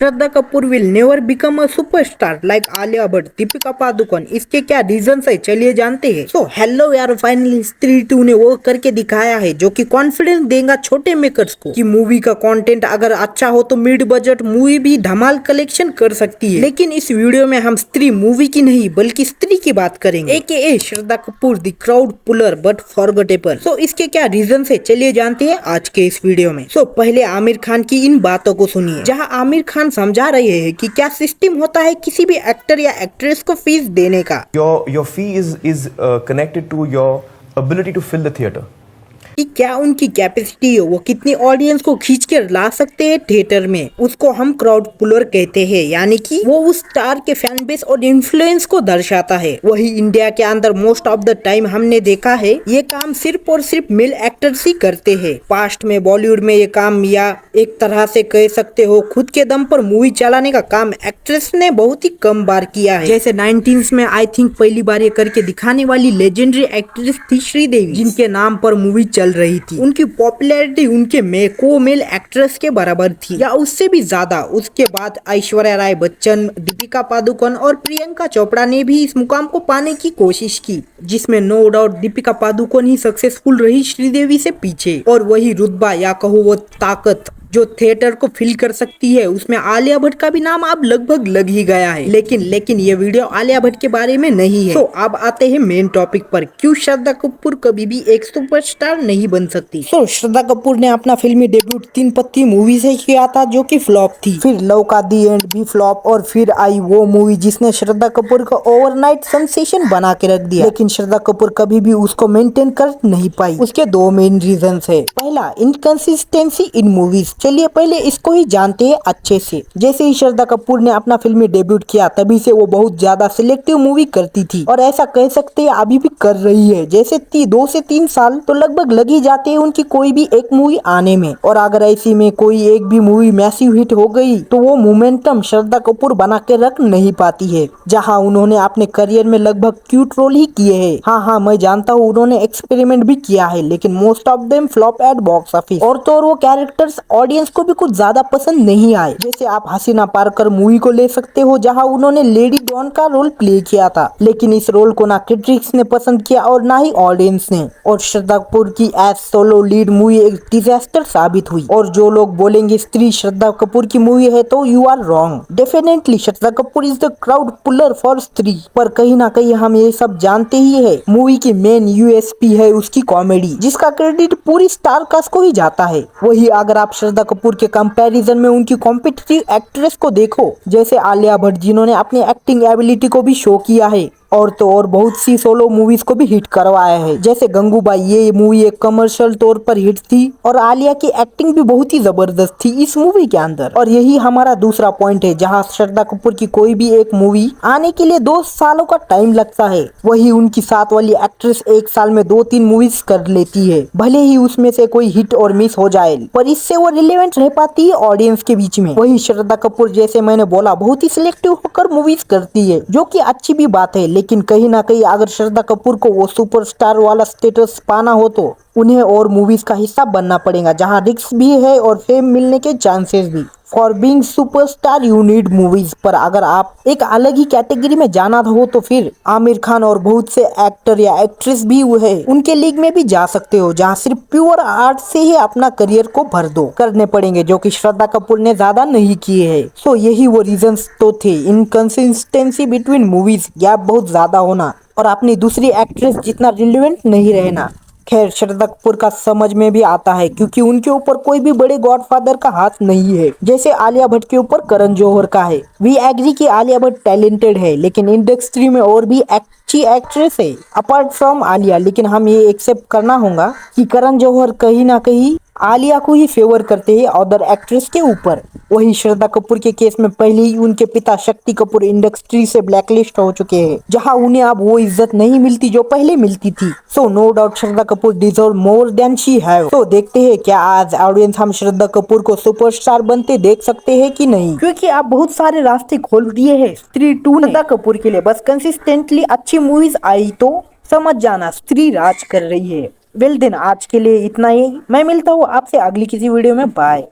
Shraddha Kapoor will never become a superstar like Alia Bhatt, Deepika Padukone. इसके क्या reason है चलिए जानते हैं। सो हेलो यार, फाइनली स्त्री 2 ने वो करके दिखाया है जो कि कॉन्फिडेंस देगा छोटे मेकर्स को कि मूवी का कंटेंट अगर अच्छा हो तो मिड बजट मूवी भी धमाल कलेक्शन कर सकती है। लेकिन इस वीडियो में हम स्त्री मूवी की नहीं बल्कि स्त्री की बात करेंगे, AKA Shraddha Kapoor the crowd puller but forgettable. So इसके क्या रीजन है चलिए जानते हैं आज के इस वीडियो में। सो पहले आमिर खान की इन बातों को सुनिए जहां आमिर खान समझा रहे हैं कि क्या सिस्टम होता है किसी भी एक्टर या एक्ट्रेस को फीस देने का। Your fee is connected to your ability to fill the theater. कि क्या उनकी कैपेसिटी है, वो कितनी ऑडियंस को खींच कर ला सकते हैं थिएटर में, उसको हम क्राउड पुलर कहते हैं। यानी कि वो उस स्टार के फैन बेस और इन्फ्लुएंस को दर्शाता है। वही इंडिया के अंदर मोस्ट ऑफ द टाइम हमने देखा है ये काम सिर्फ और सिर्फ मेल एक्टर्स ही करते हैं। पास्ट में बॉलीवुड में ये काम, या एक तरह से कह सकते हो खुद के दम पर मूवी चलाने का काम एक्ट्रेस ने बहुत ही कम बार किया है। जैसे 19s में आई थिंक पहली बार ये करके दिखाने वाली लेजेंडरी एक्ट्रेस थी श्रीदेवी, जिनके नाम पर मूवी चल रही थी। उनकी पॉपुलैरिटी उनके मेल एक्ट्रेस के बराबर थी या उससे भी ज्यादा। उसके बाद ऐश्वर्या राय बच्चन, दीपिका पादुकोण और प्रियंका चोपड़ा ने भी इस मुकाम को पाने की कोशिश की, जिसमें नो डाउट दीपिका पादुकोण ही सक्सेसफुल रही श्रीदेवी से पीछे। और वही रुतबा या कहो वो ताकत जो थिएटर को फिल कर सकती है, उसमें आलिया भट्ट का भी नाम अब लगभग लग ही गया है। लेकिन ये वीडियो आलिया भट्ट के बारे में नहीं है। तो अब आते हैं मेन टॉपिक पर, क्यों श्रद्धा कपूर कभी भी एक सुपरस्टार नहीं बन सकती। तो श्रद्धा कपूर ने अपना फिल्मी डेब्यूट तीन पत्ती मूवी से किया था जो कि फ्लॉप थी। फिर लव का दी एंड भी फ्लॉप, और फिर आई वो मूवी जिसने श्रद्धा कपूर को ओवरनाइट सेंसेशन बना के रख दिया। लेकिन श्रद्धा कपूर कभी भी उसको मेंटेन कर नहीं पाई। उसके दो मेन रीजन है। पहला, इनकंसिस्टेंसी इन मूवीज। चलिए पहले इसको ही जानते हैं अच्छे से। जैसे ही श्रद्धा कपूर ने अपना फिल्मी डेब्यूट किया तभी से वो बहुत ज्यादा सिलेक्टिव मूवी करती थी, और ऐसा कह सकते हैं अभी भी कर रही है। जैसे 2 से 3 साल तो लगभग लग ही जाते हैं उनकी कोई भी एक मूवी आने में, और अगर ऐसी में कोई एक भी मूवी मैसिव हिट हो गई तो वो मोमेंटम श्रद्धा कपूर बना के रख नहीं पाती है। जहाँ उन्होंने अपने करियर में लगभग क्यूट रोल ही किए हैं। हाँ, मैं जानता हूँ उन्होंने एक्सपेरिमेंट भी किया है, लेकिन most of them flop at box office. और तो और वो कैरेक्टर्स ऑडियंस को भी कुछ ज्यादा पसंद नहीं आए। जैसे आप हसीना पारकर मूवी को ले सकते हो, जहां उन्होंने लेडी डॉन का रोल प्ले किया था, लेकिन इस रोल को ना क्रिटिक्स ने पसंद किया और ना ही ऑडियंस ने। और श्रद्धा कपूर की एज सोलो लीड मूवी एक डिजास्टर साबित हुई। और जो लोग बोलेंगे स्त्री श्रद्धा कपूर की मूवी है तो you are wrong. Definitely Shraddha Kapoor is the crowd puller for Stree, पर कहीं ना कहीं हम ये सब जानते ही है मूवी की मेन USP है उसकी कॉमेडी, जिसका क्रेडिट पूरी स्टार कास्ट को ही जाता है। वही अगर आप श्रद्धा कपूर के कंपैरिजन में उनकी कॉम्पिटिटिव एक्ट्रेस को देखो, जैसे आलिया भट्ट जिन्होंने अपनी एक्टिंग एबिलिटी को भी शो किया है, और तो और बहुत सी सोलो मूवीज को भी हिट करवाया है। जैसे गंगूबाई, ये मूवी एक कमर्शियल तौर पर हिट थी, और आलिया की एक्टिंग भी बहुत ही जबरदस्त थी इस मूवी के अंदर। और यही हमारा दूसरा पॉइंट है, जहां श्रद्धा कपूर की कोई भी एक मूवी आने के लिए 2 सालों का टाइम लगता है, वही उनकी साथ वाली एक्ट्रेस 1 साल में 2-3 मूवीज कर लेती है। भले ही उसमें से कोई हिट और मिस हो जाए, पर इससे वो रिलेवेंट रह पाती है ऑडियंस के बीच में। वही श्रद्धा कपूर, जैसे मैंने बोला, बहुत ही सिलेक्टिव होकर मूवीज करती है, जो की अच्छी भी बात है। लेकिन कहीं ना कहीं अगर श्रद्धा कपूर को वो सुपरस्टार वाला स्टेटस पाना हो तो उन्हें और मूवीज का हिस्सा बनना पड़ेगा, जहां रिस्क भी है और फेम मिलने के चांसेस भी। For being superstar you need movies. पर अगर आप एक अलग ही कैटेगरी में जाना हो तो फिर आमिर खान और बहुत से एक्टर या एक्ट्रेस भी है, उनके लीग में भी जा सकते हो, जहां सिर्फ प्योर आर्ट से ही अपना करियर को भर दो करने पड़ेंगे, जो कि श्रद्धा कपूर ने ज्यादा नहीं किए हैं। सो यही वो रीजंस तो थे, इनकंसिस्टेंसी बिटवीन मूवीज, गैप बहुत ज्यादा होना, और अपनी दूसरी एक्ट्रेस जितना रिलेवेंट नहीं रहना। खैर, श्रद्धा कपूर का समझ में भी आता है, क्योंकि उनके ऊपर कोई भी बड़े गॉडफादर का हाथ नहीं है, जैसे आलिया भट्ट के ऊपर करण जौहर का है। वी एग्री कि आलिया भट्ट टैलेंटेड है, लेकिन इंडस्ट्री में और भी अच्छी एक्ट्रेस है अपार्ट फ्रॉम आलिया। लेकिन हम ये एक्सेप्ट करना होगा कि करण जौहर कहीं ना कहीं आलिया को ही फेवर करते हैं अदर एक्ट्रेस के ऊपर। वही श्रद्धा कपूर के केस में पहले ही उनके पिता शक्ति कपूर इंडस्ट्री से ब्लैकलिस्ट हो चुके हैं, जहां उन्हें अब वो इज्जत नहीं मिलती जो पहले मिलती थी। So no doubt Shraddha Kapoor deserve more than she have. तो देखते हैं क्या आज ऑडियंस हम श्रद्धा कपूर को सुपरस्टार बनते देख सकते हैं कि नहीं, क्योंकि आप बहुत सारे रास्ते खोल दिए हैं स्त्री 2 श्रद्धा कपूर के लिए। बस कंसिस्टेंटली अच्छी मूवीज आई तो समझ जाना स्त्री राज कर रही है। वेल देन आज के लिए इतना ही। मैं मिलता हूँ आपसे अगली किसी वीडियो में। बाय।